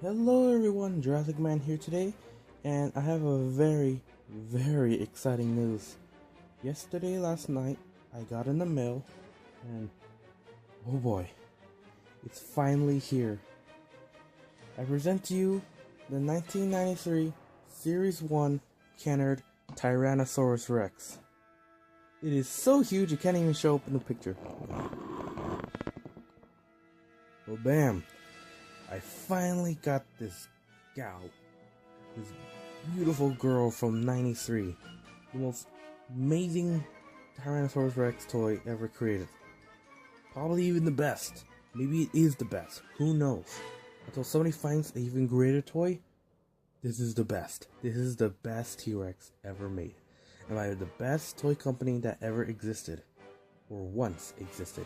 Hello everyone, Jurassic Man here today, and I have a very exciting news. Last night, I got in the mail, and oh boy, it's finally here. I present to you the 1993 Series 1 Kennard Tyrannosaurus Rex. It is so huge it can't even show up in the picture. Well, bam! I finally got this gal, this beautiful girl from '93, the most amazing Tyrannosaurus Rex toy ever created. Probably even the best. Maybe it is the best. Who knows? Until somebody finds an even greater toy, this is the best. This is the best T-Rex ever made. And by the best toy company that ever existed, or once existed.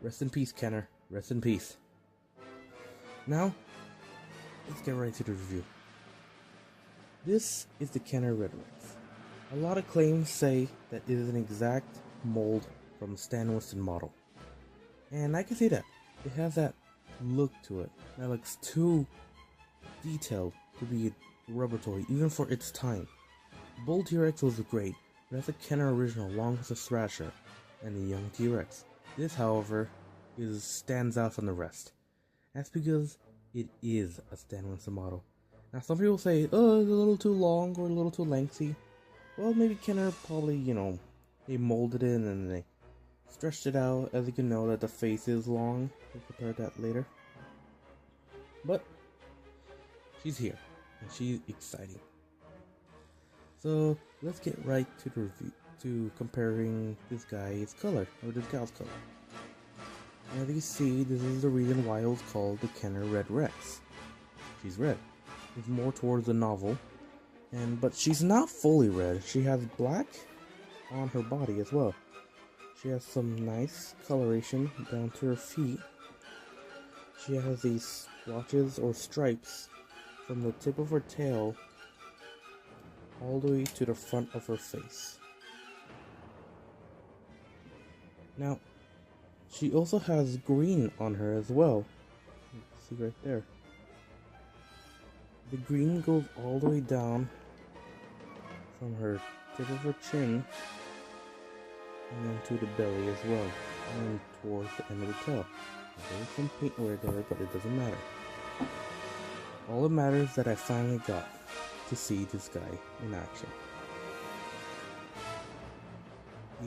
Rest in peace, Kenner. Rest in peace. Now, let's get right to the review. This is the Kenner Red Rex. A lot of claims say that it is an exact mold from the Stan Winston model. And I can see that. It has that look to it. That looks too detailed to be a rubber toy, even for its time. Bull T-Rex was great, but that's a Kenner original along with the Thrasher and the young T-Rex. This, however, stands out from the rest. That's because it is a Stan Winston model. Now some people say, oh, it's a little too long or a little too lengthy. Well, maybe Kenner probably, they molded it and they stretched it out. As you can know that the face is long. We'll compare that later. But she's here and she's exciting. So let's get right to the review, to comparing this guy's color, or this gal's color. As you see, this is the reason why it was called the Kenner Red Rex. She's red. It's more towards the novel, but she's not fully red. She has black on her body as well. She has some nice coloration down to her feet. She has these splotches or stripes from the tip of her tail all the way to the front of her face. Now, she also has green on her as well. You can see right there. The green goes all the way down from her tip of her chin and then to the belly as well, and towards the end of the tail. There is some paint wear there, but it doesn't matter. All that matters is that I finally got to see this guy in action.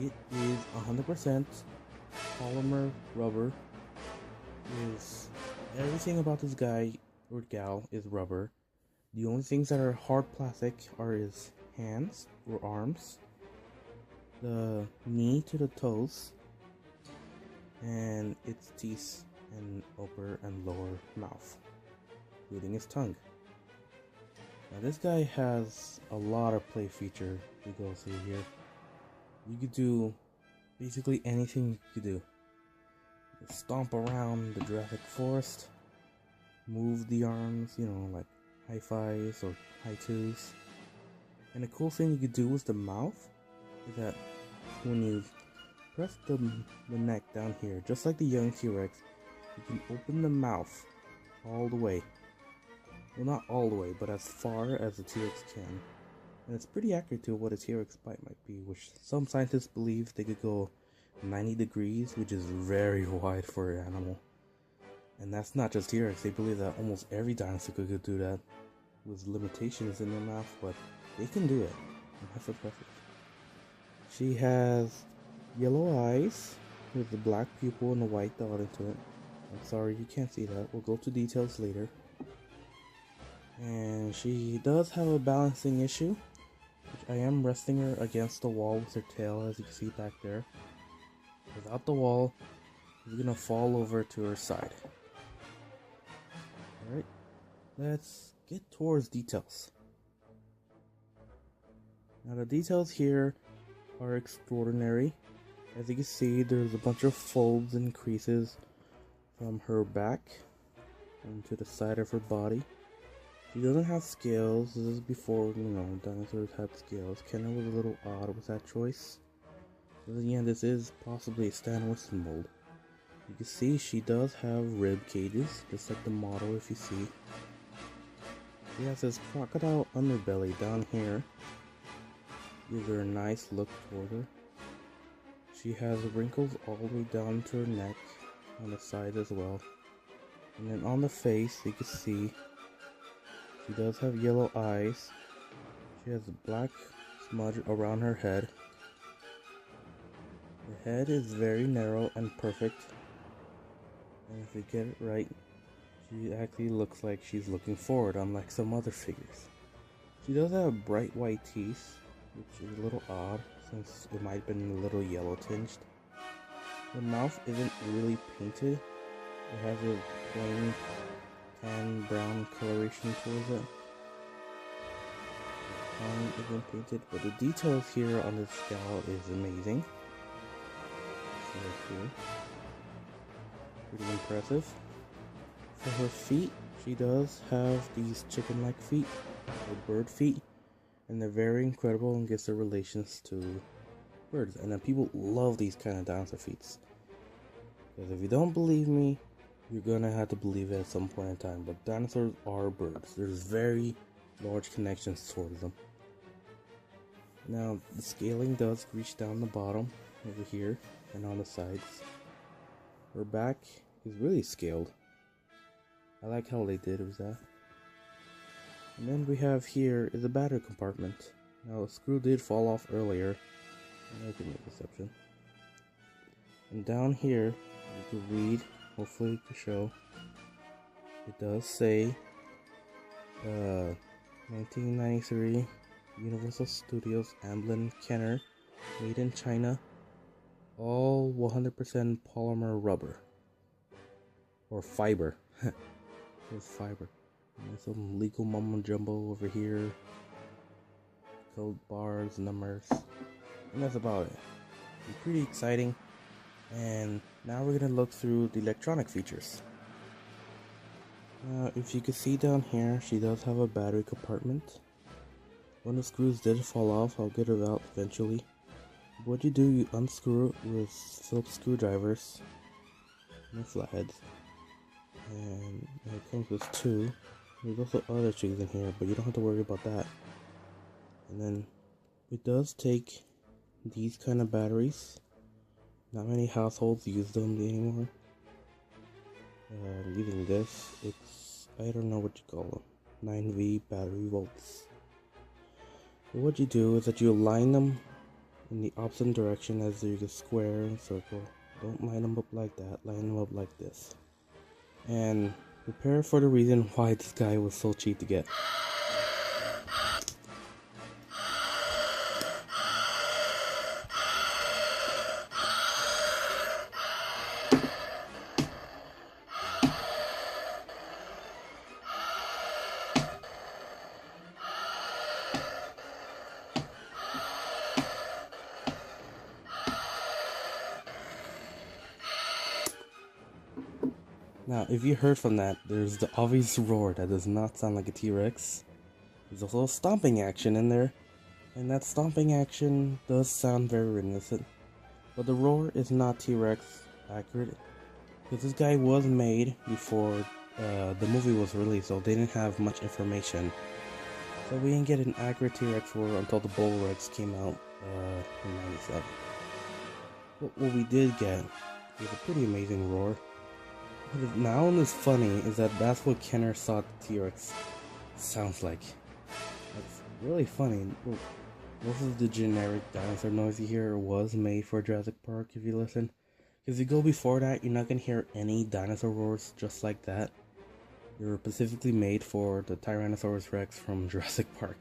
It is 100% polymer rubber. Is everything about this guy or gal is rubber. The only things that are hard plastic are his hands or arms, the knee to the toes, and its teeth and upper and lower mouth, including his tongue. Now this guy has a lot of play feature to go through here. You could do basically anything you could do. You could stomp around the Jurassic forest, move the arms, like high fives or high twos. And the cool thing you could do with the mouth is that when you press the neck down here, just like the young T-Rex, you can open the mouth all the way. Well, not all the way, but as far as the T-Rex can. And it's pretty accurate to what a T-Rex bite might be, which some scientists believe they could go 90 degrees, which is very wide for an animal. And that's not just T-Rex, they believe that almost every dinosaur could do that with limitations in their mouth, but they can do it. And that's impressive. She has yellow eyes with the black pupil and a white dot into it. I'm sorry you can't see that, we'll go to details later. And she does have a balancing issue, which I am resting her against the wall with her tail, as you can see back there. Without the wall, she's gonna fall over to her side. Alright, let's get towards details. Now the details here are extraordinary. As you can see, there's a bunch of folds and creases from her back and to the side of her body. She doesn't have scales. This is before, dinosaurs had scales. Kenner was a little odd with that choice. But again, this is possibly a Stan Winston mold. You can see she does have rib cages, just like the model if you see. She has this crocodile underbelly down here. Gives her a nice look toward her. She has wrinkles all the way down to her neck, on the side as well. And then on the face, you can see she does have yellow eyes. She has a black smudge around her head. Her head is very narrow and perfect. And if you get it right, she actually looks like she's looking forward, unlike some other figures. She does have bright white teeth, which is a little odd since it might have been a little yellow tinged. The mouth isn't really painted. It has a plain tan brown coloration towards it. The tongue isn't painted, but the details here on this scout is amazing. See it here. Pretty impressive. For her feet, she does have these chicken-like feet, or bird feet, and they're very incredible and gets their relations to birds. And then people love these kind of dinosaur feet. Because if you don't believe me, you're gonna have to believe it at some point in time. But dinosaurs are birds. There's very large connections towards them. Now, the scaling does reach down the bottom over here and on the sides. Her back is really scaled. I like how they did with that. And then we have here is a battery compartment. Now the screw did fall off earlier. I can make exception. And down here, you can read, hopefully it can show. It does say 1993 Universal Studios Amblin Kenner, made in China, all 100% polymer rubber. Or fiber. It's fiber. And there's some legal mumbo jumbo over here. Code bars, numbers. And that's about it. It's pretty exciting. And now we're going to look through the electronic features. Now, if you can see down here, she does have a battery compartment. One of the screws did fall off. I'll get it out eventually. What you do, you unscrew it with Phillips screwdrivers and flatheads. And it comes with two. There's also other things in here, but you don't have to worry about that. And then it does take these kind of batteries. Not many households use them anymore. Using this, it's, I don't know what you call them, 9V battery volts. But what you do is that you align them in the opposite direction as you get square and circle. Don't line them up like that, line them up like this. And prepare for the reason why this guy was so cheap to get. Now, if you heard from that, there's the obvious roar that does not sound like a T-Rex. There's also a stomping action in there, and that stomping action does sound very reminiscent. But the roar is not T-Rex accurate, because this guy was made before the movie was released, so they didn't have much information. So we didn't get an accurate T-Rex roar until the Bull Rex came out in '97. But what we did get was a pretty amazing roar. Now what's funny is that that's what Kenner thought the T-Rex sounds like. That's really funny. Most of the generic dinosaur noise you hear was made for Jurassic Park if you listen. If you go before that, you're not going to hear any dinosaur roars just like that. They were specifically made for the Tyrannosaurus Rex from Jurassic Park.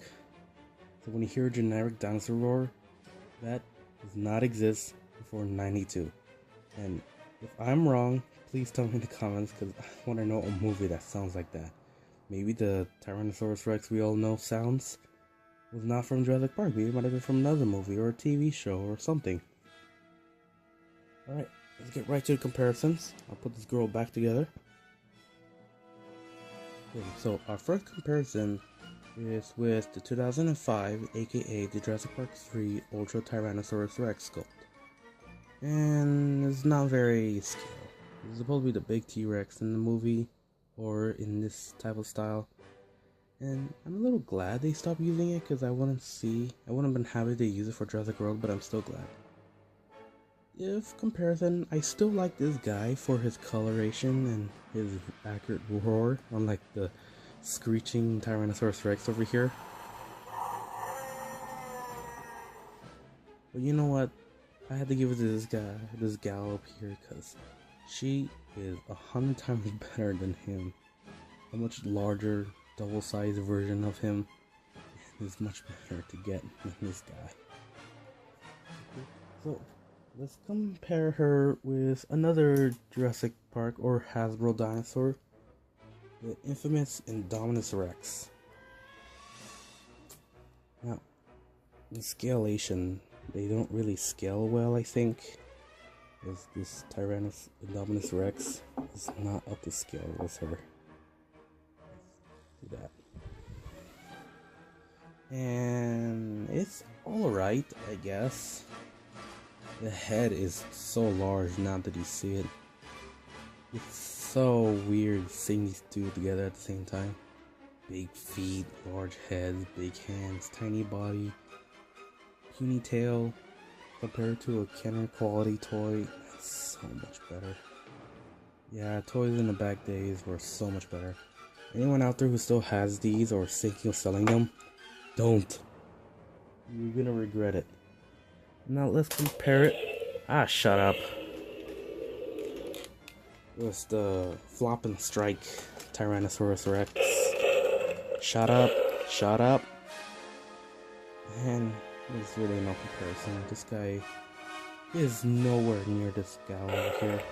So when you hear a generic dinosaur roar, that does not exist before '92. And if I'm wrong, please tell me in the comments, because I want to know a movie that sounds like that. Maybe the Tyrannosaurus Rex we all know sounds was not from Jurassic Park. Maybe it might have been from another movie or a TV show or something. Alright, let's get right to the comparisons. I'll put this girl back together. Okay, so our first comparison is with the 2005, aka the Jurassic Park 3 Ultra Tyrannosaurus Rex sculpt. And it's not very scale. It's supposed to be the big T-Rex in the movie, or in this type of style. And I'm a little glad they stopped using it because I wouldn't have been happy to use it for Jurassic World, but I'm still glad. If comparison, I still like this guy for his coloration and his accurate roar, unlike the screeching Tyrannosaurus Rex over here. But you know what? I had to give it to this gal up here, because she is 100 times better than him. A much larger, double-sized version of him is much better to get than this guy. So let's compare her with another Jurassic Park or Hasbro dinosaur, the infamous Indominus Rex. Now, in scalation, they don't really scale well, I think, as this Indominus Rex is not up to scale with her. Let's do that. And it's alright, I guess. The head is so large now that you see it. It's so weird seeing these two together at the same time. Big feet, large heads, big hands, tiny body, puny tail. Compared to a Kenner quality toy, it's so much better. Yeah, toys in the back days were so much better. Anyone out there who still has these or thinking of selling them, don't. You're gonna regret it. Now let's compare it. Ah, shut up. With the Flop and Strike Tyrannosaurus Rex. Shut up. Shut up. And there's really no comparison. This guy is nowhere near this guy over here.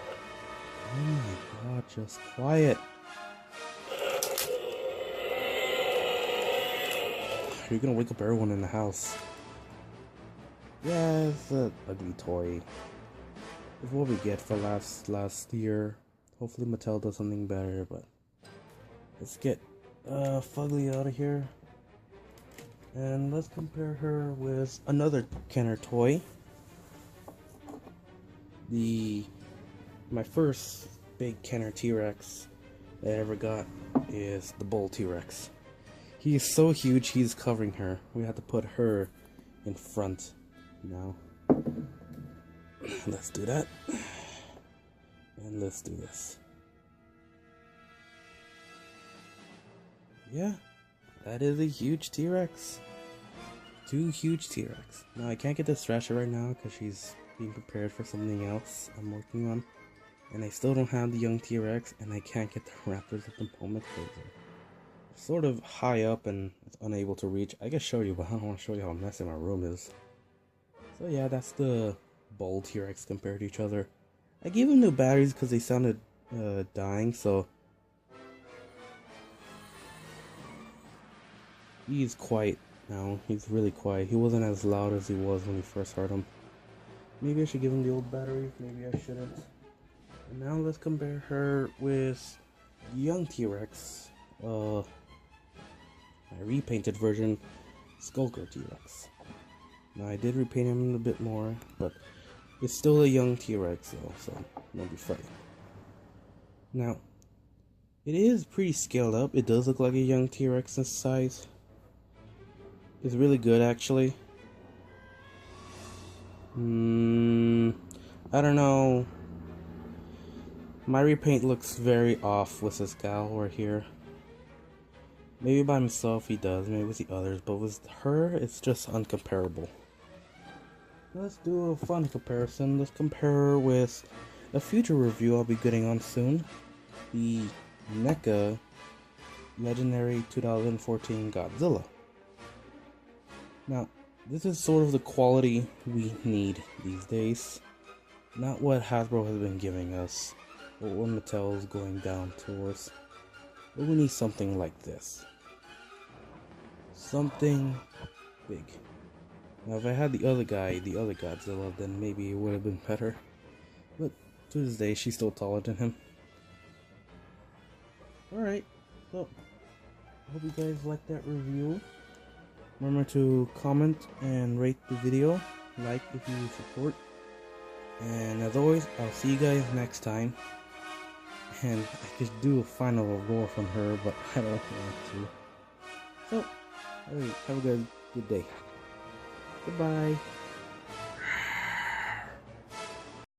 Oh my god, just quiet. You're gonna wake up everyone in the house. Yeah, it's an ugly toy. It's what we get for last year. Hopefully Mattel does something better, but let's get Fugly out of here. And let's compare her with another Kenner toy. My first big Kenner T-Rex that I ever got is the Bull T-Rex. He is so huge, he's covering her. We have to put her in front now. Let's do that. And let's do this. Yeah, that is a huge T-Rex. Two huge T-Rex. Now I can't get this Thrasher right now because she's being prepared for something else I'm working on. And I still don't have the young T-Rex, and I can't get the Raptors at the moment because they're sort of high up and it's unable to reach. I can show you, but I don't want to show you how messy my room is. So yeah, that's the Bull T-Rex compared to each other. I gave him new batteries because they sounded dying, so he's quiet now. He's really quiet. He wasn't as loud as he was when we first heard him. Maybe I should give him the old batteries, maybe I shouldn't. And now let's compare her with the young T-Rex. My repainted version, Skulker T-Rex. Now I did repaint him a bit more, but it's still a young T-Rex though, so don't be frightened. Now, it is pretty scaled up. It does look like a young T-Rex in size. It's really good actually. I don't know. My repaint looks very off with this gal right here. Maybe by himself he does, maybe with the others, but with her, it's just uncomparable. Let's do a fun comparison. Let's compare her with a future review I'll be getting on soon. The NECA Legendary 2014 Godzilla. Now, this is sort of the quality we need these days. Not what Hasbro has been giving us, or what Mattel is going down towards. But we need something like this. Something big. Now if I had the other Godzilla, then maybe it would have been better. But to this day, she's still taller than him. Alright, so I hope you guys liked that review. Remember to comment and rate the video. Like if you support. And as always, I'll see you guys next time. And I could do a final roar from her, but I don't want to. So, have a good day. Goodbye.